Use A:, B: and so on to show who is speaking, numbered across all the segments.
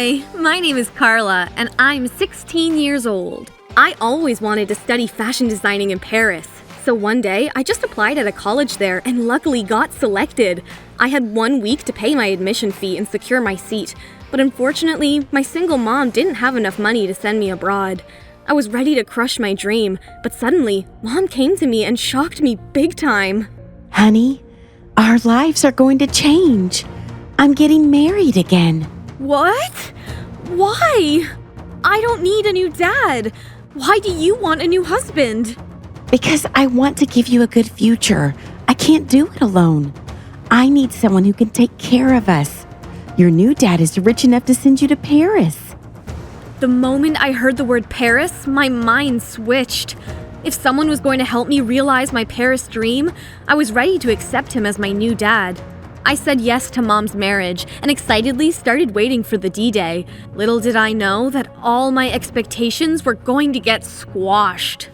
A: Hi, my name is Carla, and I'm 16 years old. I always wanted to study fashion designing in Paris, so one day I just applied at a college there and luckily got selected. I had 1 week to pay my admission fee and secure my seat, but unfortunately, my single mom didn't have enough money to send me abroad. I was ready to crush my dream, but suddenly, Mom came to me and shocked me big time.
B: Honey, our lives are going to change. I'm getting married again.
A: What? Why? I don't need a new dad. Why do you want a new husband?
B: Because I want to give you a good future. I can't do it alone. I need someone who can take care of us. Your new dad is rich enough to send you to Paris.
A: The moment I heard the word Paris, my mind switched. If someone was going to help me realize my Paris dream, I was ready to accept him as my new dad. I said yes to Mom's marriage and excitedly started waiting for the D-Day. Little did I know that all my expectations were going to get squashed.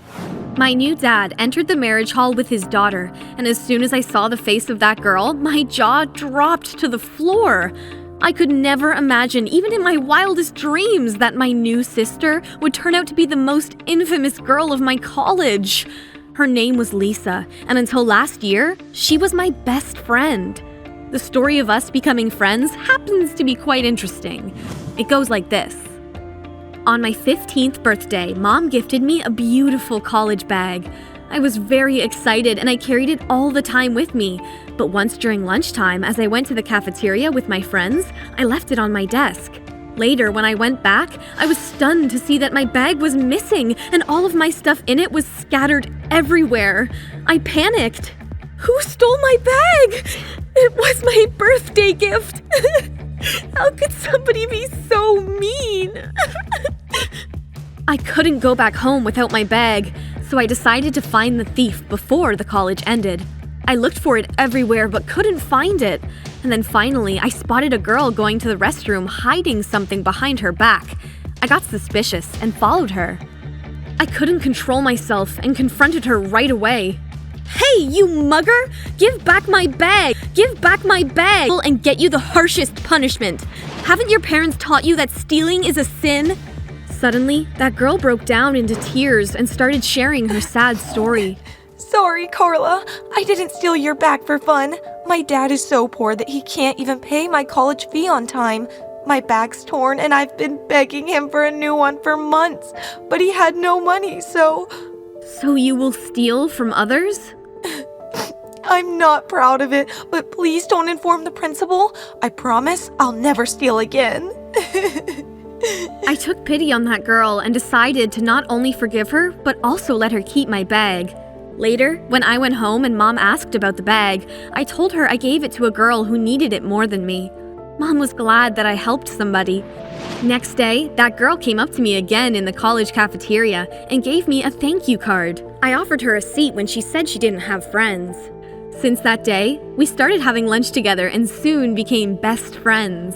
A: My new dad entered the marriage hall with his daughter, and as soon as I saw the face of that girl, my jaw dropped to the floor. I could never imagine, even in my wildest dreams, that my new sister would turn out to be the most infamous girl of my college. Her name was Lisa, and until last year, she was my best friend. The story of us becoming friends happens to be quite interesting. It goes like this. On my 15th birthday, Mom gifted me a beautiful college bag. I was very excited and I carried it all the time with me. But once during lunchtime, as I went to the cafeteria with my friends, I left it on my desk. Later, when I went back, I was stunned to see that my bag was missing and all of my stuff in it was scattered everywhere. I panicked. Who stole my bag? It was my birthday gift. How could somebody be so mean? I couldn't go back home without my bag, so I decided to find the thief before the college ended. I looked for it everywhere but couldn't find it. And then finally, I spotted a girl going to the restroom hiding something behind her back. I got suspicious and followed her. I couldn't control myself and confronted her right away. Hey, you mugger! Give back my bag! Give back my bag! And get you the harshest punishment. Haven't your parents taught you that stealing is a sin? Suddenly, that girl broke down into tears and started sharing her sad story.
C: Sorry, Carla. I didn't steal your bag for fun. My dad is so poor that he can't even pay my college fee on time. My bag's torn and I've been begging him for a new one for months, but he had no money, so...
A: So you will steal from others?
C: I'm not proud of it, but please don't inform the principal. I promise I'll never steal again.
A: I took pity on that girl and decided to not only forgive her, but also let her keep my bag. Later, when I went home and Mom asked about the bag, I told her I gave it to a girl who needed it more than me. Mom was glad that I helped somebody. Next day, that girl came up to me again in the college cafeteria and gave me a thank you card. I offered her a seat when she said she didn't have friends. Since that day, we started having lunch together and soon became best friends.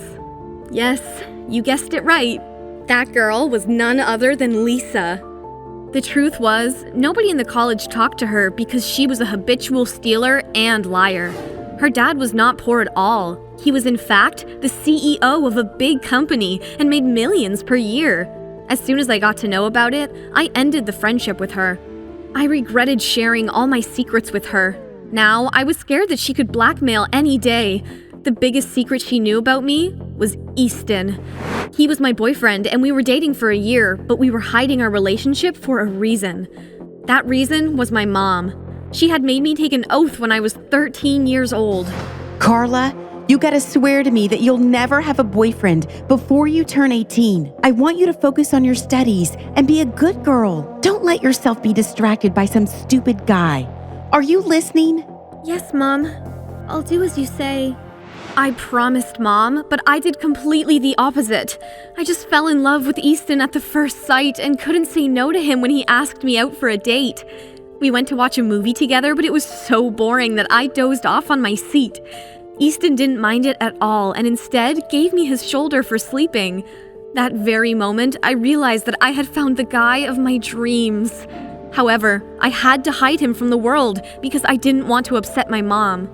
A: Yes, you guessed it right. That girl was none other than Lisa. The truth was, nobody in the college talked to her because she was a habitual stealer and liar. Her dad was not poor at all. He was in fact the CEO of a big company and made millions per year. As soon as I got to know about it, I ended the friendship with her. I regretted sharing all my secrets with her. Now, I was scared that she could blackmail any day. The biggest secret she knew about me was Easton. He was my boyfriend and we were dating for a year, but we were hiding our relationship for a reason. That reason was my mom. She had made me take an oath when I was 13 years old.
B: Carla, you gotta swear to me that you'll never have a boyfriend before you turn 18. I want you to focus on your studies and be a good girl. Don't let yourself be distracted by some stupid guy. Are you listening?
A: Yes, Mom. I'll do as you say. I promised, Mom, but I did completely the opposite. I just fell in love with Easton at the first sight and couldn't say no to him when he asked me out for a date. We went to watch a movie together, but it was so boring that I dozed off on my seat. Easton didn't mind it at all and instead gave me his shoulder for sleeping. That very moment, I realized that I had found the guy of my dreams. However, I had to hide him from the world because I didn't want to upset my mom.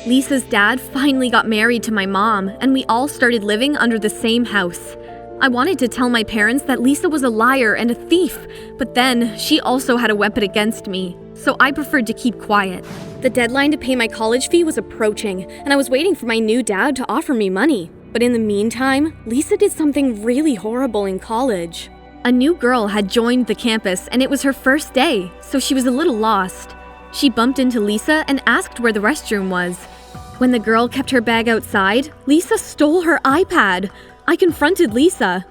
A: Lisa's dad finally got married to my mom, and we all started living under the same house. I wanted to tell my parents that Lisa was a liar and a thief, but then she also had a weapon against me, so I preferred to keep quiet. The deadline to pay my college fee was approaching, and I was waiting for my new dad to offer me money. But in the meantime, Lisa did something really horrible in college. A new girl had joined the campus, and it was her first day, so she was a little lost. She bumped into Lisa and asked where the restroom was. When the girl kept her bag outside, Lisa stole her iPad. I confronted Lisa.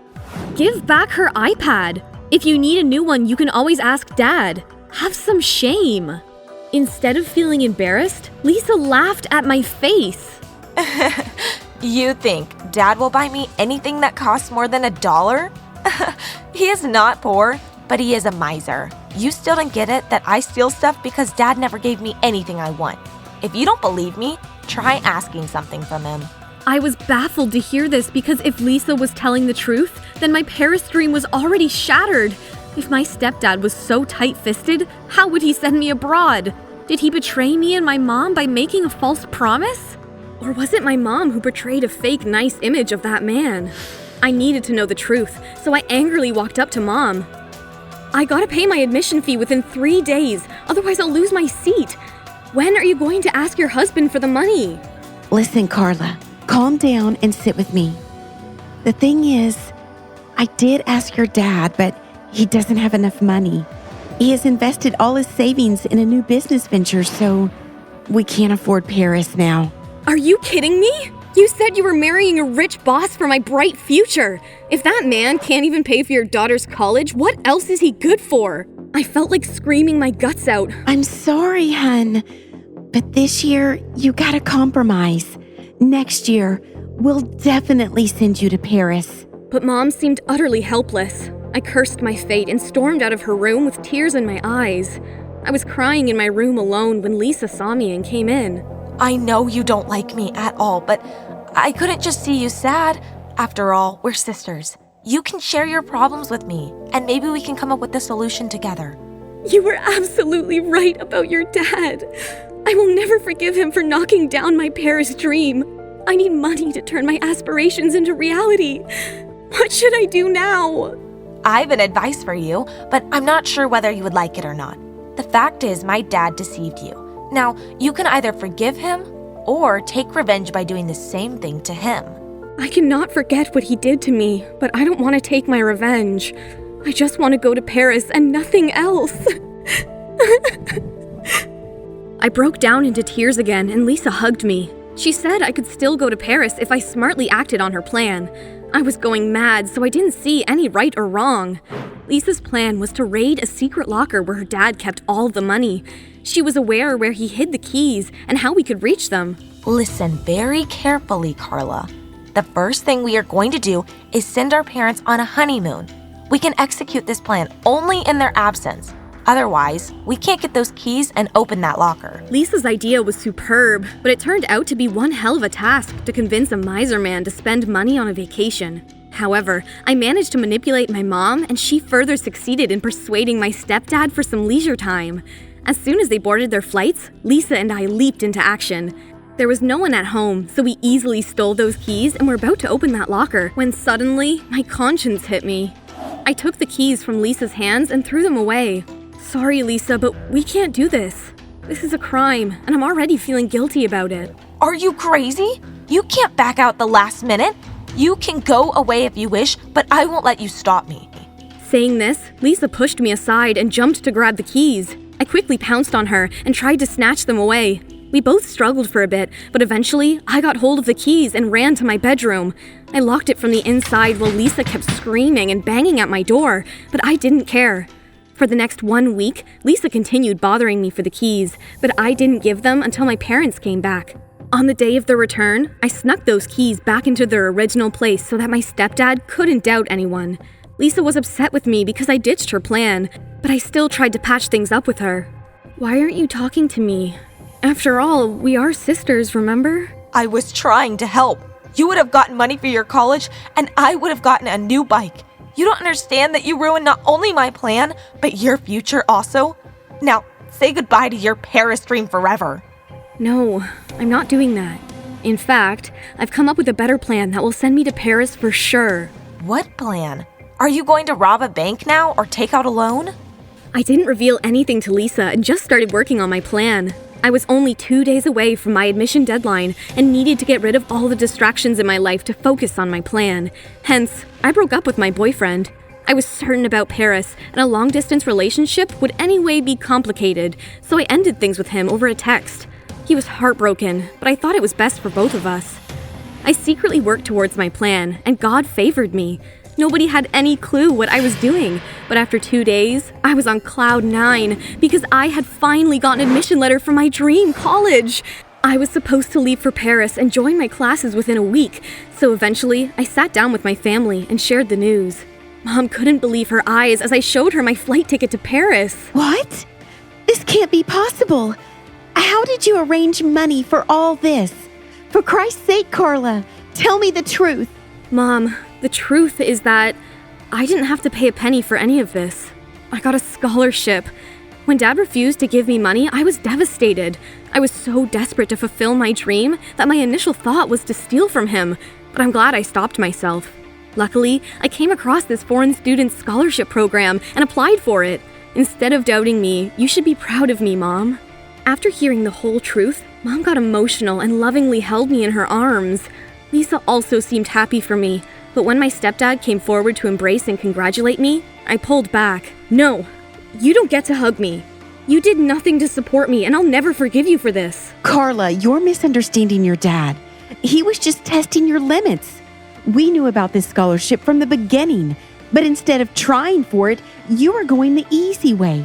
A: Give back her iPad. If you need a new one, you can always ask Dad. Have some shame. Instead of feeling embarrassed, Lisa laughed at my face.
C: You think Dad will buy me anything that costs more than $1? He is not poor, but he is a miser. You still don't get it that I steal stuff because Dad never gave me anything I want. If you don't believe me, try asking something from him.
A: I was baffled to hear this because if Lisa was telling the truth, then my Paris dream was already shattered. If my stepdad was so tight-fisted, how would he send me abroad? Did he betray me and my mom by making a false promise? Or was it my mom who portrayed a fake nice image of that man? I needed to know the truth, so I angrily walked up to Mom. I gotta pay my admission fee within 3 days, otherwise I'll lose my seat. When are you going to ask your husband for the money?
B: Listen, Carla, calm down and sit with me. The thing is, I did ask your dad, but he doesn't have enough money. He has invested all his savings in a new business venture, so we can't afford Paris now.
A: Are you kidding me? You said you were marrying a rich boss for my bright future. If that man can't even pay for your daughter's college, what else is he good for? I felt like screaming my guts out.
B: I'm sorry, hun, but this year you gotta compromise. Next year, we'll definitely send you to Paris.
A: But Mom seemed utterly helpless. I cursed my fate and stormed out of her room with tears in my eyes. I was crying in my room alone when Lisa saw me and came in.
C: I know you don't like me at all, but I couldn't just see you sad. After all, we're sisters. You can share your problems with me, and maybe we can come up with a solution together.
A: You were absolutely right about your dad. I will never forgive him for knocking down my Paris dream. I need money to turn my aspirations into reality. What should I do now?
C: I have an advice for you, but I'm not sure whether you would like it or not. The fact is, my dad deceived you. Now, you can either forgive him or take revenge by doing the same thing to him.
A: I cannot forget what he did to me, but I don't want to take my revenge. I just want to go to Paris and nothing else. I broke down into tears again and Lisa hugged me. She said I could still go to Paris if I smartly acted on her plan. I was going mad, so I didn't see any right or wrong. Lisa's plan was to raid a secret locker where her dad kept all the money. She was aware where he hid the keys and how we could reach them.
C: Listen very carefully, Carla. The first thing we are going to do is send our parents on a honeymoon. We can execute this plan only in their absence. Otherwise, we can't get those keys and open that locker.
A: Lisa's idea was superb, but it turned out to be one hell of a task to convince a miser man to spend money on a vacation. However, I managed to manipulate my mom, and she further succeeded in persuading my stepdad for some leisure time. As soon as they boarded their flights, Lisa and I leaped into action. There was no one at home, so we easily stole those keys and were about to open that locker when suddenly my conscience hit me. I took the keys from Lisa's hands and threw them away. Sorry, Lisa, but we can't do this. This is a crime, and I'm already feeling guilty about it.
C: Are you crazy? You can't back out the last minute. You can go away if you wish, but I won't let you stop me.
A: Saying this, Lisa pushed me aside and jumped to grab the keys. I quickly pounced on her and tried to snatch them away. We both struggled for a bit, but eventually I got hold of the keys and ran to my bedroom. I locked it from the inside while Lisa kept screaming and banging at my door, but I didn't care. For the next 1 week, Lisa continued bothering me for the keys, but I didn't give them until my parents came back. On the day of their return, I snuck those keys back into their original place so that my stepdad couldn't doubt anyone. Lisa was upset with me because I ditched her plan, but I still tried to patch things up with her. Why aren't you talking to me? After all, we are sisters, remember?
C: I was trying to help. You would have gotten money for your college, and I would have gotten a new bike. You don't understand that you ruined not only my plan, but your future also? Now, say goodbye to your Paris dream forever.
A: No, I'm not doing that. In fact, I've come up with a better plan that will send me to Paris for sure.
C: What plan? Are you going to rob a bank now or take out a loan?
A: I didn't reveal anything to Lisa and just started working on my plan. I was only 2 days away from my admission deadline and needed to get rid of all the distractions in my life to focus on my plan. Hence, I broke up with my boyfriend. I was certain about Paris, and a long-distance relationship would anyway be complicated, so I ended things with him over a text. He was heartbroken, but I thought it was best for both of us. I secretly worked towards my plan, and God favored me. Nobody had any clue what I was doing, but after 2 days, I was on cloud 9 because I had finally gotten an admission letter for my dream college. I was supposed to leave for Paris and join my classes within a week, so eventually I sat down with my family and shared the news. Mom couldn't believe her eyes as I showed her my flight ticket to Paris.
B: What? This can't be possible. How did you arrange money for all this? For Christ's sake, Carla, tell me the truth.
A: Mom, the truth is that I didn't have to pay a penny for any of this. I got a scholarship. When Dad refused to give me money, I was devastated. I was so desperate to fulfill my dream that my initial thought was to steal from him, but I'm glad I stopped myself. Luckily, I came across this foreign student scholarship program and applied for it. Instead of doubting me, you should be proud of me, Mom. After hearing the whole truth, Mom got emotional and lovingly held me in her arms. Lisa also seemed happy for me, but when my stepdad came forward to embrace and congratulate me, I pulled back. No, you don't get to hug me. You did nothing to support me, and I'll never forgive you for this.
B: Carla, you're misunderstanding your dad. He was just testing your limits. We knew about this scholarship from the beginning, but instead of trying for it, you were going the easy way.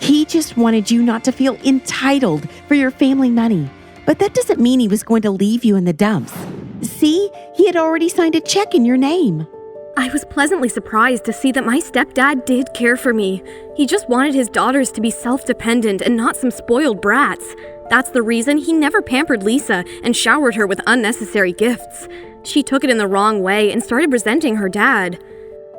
B: He just wanted you not to feel entitled for your family money, but that doesn't mean he was going to leave you in the dumps. See, he had already signed a check in your name.
A: I was pleasantly surprised to see that my stepdad did care for me. He just wanted his daughters to be self-dependent and not some spoiled brats. That's the reason he never pampered Lisa and showered her with unnecessary gifts. She took it in the wrong way and started resenting her dad.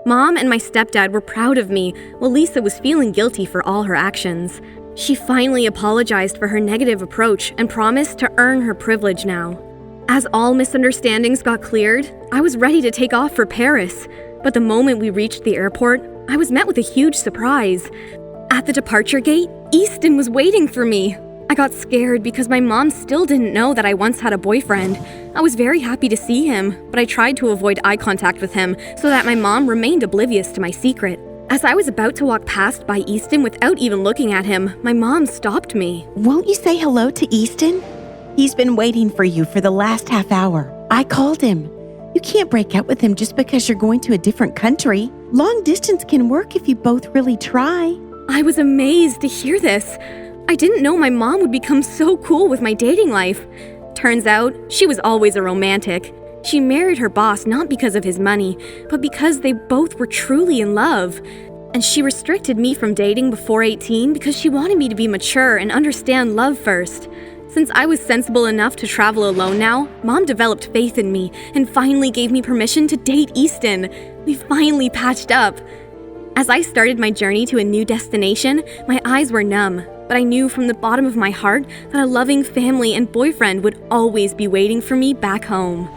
A: Mom and my stepdad were proud of me, while Lisa was feeling guilty for all her actions. She finally apologized for her negative approach and promised to earn her privilege now. As all misunderstandings got cleared, I was ready to take off for Paris. But the moment we reached the airport, I was met with a huge surprise. At the departure gate, Easton was waiting for me. I got scared because my mom still didn't know that I once had a boyfriend. I was very happy to see him, but I tried to avoid eye contact with him so that my mom remained oblivious to my secret. As I was about to walk past by Easton without even looking at him, my mom stopped me.
B: Won't you say hello to Easton? He's been waiting for you for the last half hour. I called him. You can't break up with him just because you're going to a different country. Long distance can work if you both really try.
A: I was amazed to hear this. I didn't know my mom would become so cool with my dating life. Turns out, she was always a romantic. She married her boss not because of his money, but because they both were truly in love. And she restricted me from dating before 18 because she wanted me to be mature and understand love first. Since I was sensible enough to travel alone now, Mom developed faith in me and finally gave me permission to date Easton. We finally patched up. As I started my journey to a new destination, my eyes were numb, but I knew from the bottom of my heart that a loving family and boyfriend would always be waiting for me back home.